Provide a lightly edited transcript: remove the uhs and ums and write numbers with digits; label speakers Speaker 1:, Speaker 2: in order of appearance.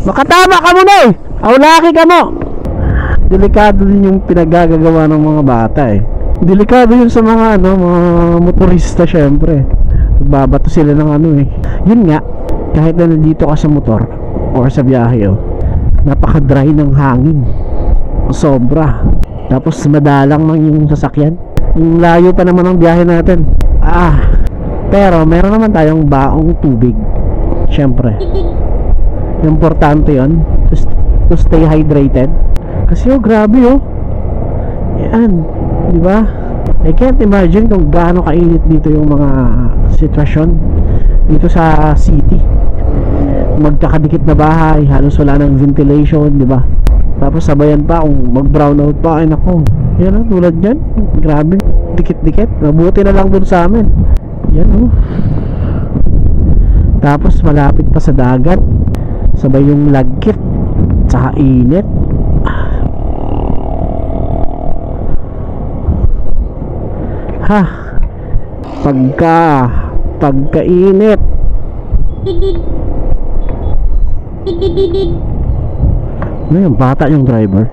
Speaker 1: Makatama ka muna eh. Aulaki ka mo. Delikado din yung pinagagagawa ng mga bata eh. Delikado yun sa mga mga motorista syempre. Babato sila ng eh. Yun nga, kahit na nandito ka sa motor or sa biyahe napaka-dry ng hangin. Sobra. Tapos madalang lang yung sasakyan. Yung layo pa naman ang biyahe natin. Pero meron naman tayong baong tubig. Syempre. Importante yun to stay hydrated. Kasi grabe yan, di ba? I can't imagine kung gaano kainit dito yung mga sitwasyon dito sa city. Magkakadikit na bahay, halos wala ng ventilation, di ba? Tapos sabayan pa kung mag-brownout pa, ay nako. Yan tulad yan, grabe, dikit-dikit. Mabuti na lang dun sa amin. Yan Tapos malapit pa sa dagat, sabay yung lagkit tsaka init. Pagkainit. Ano yung bata yung driver?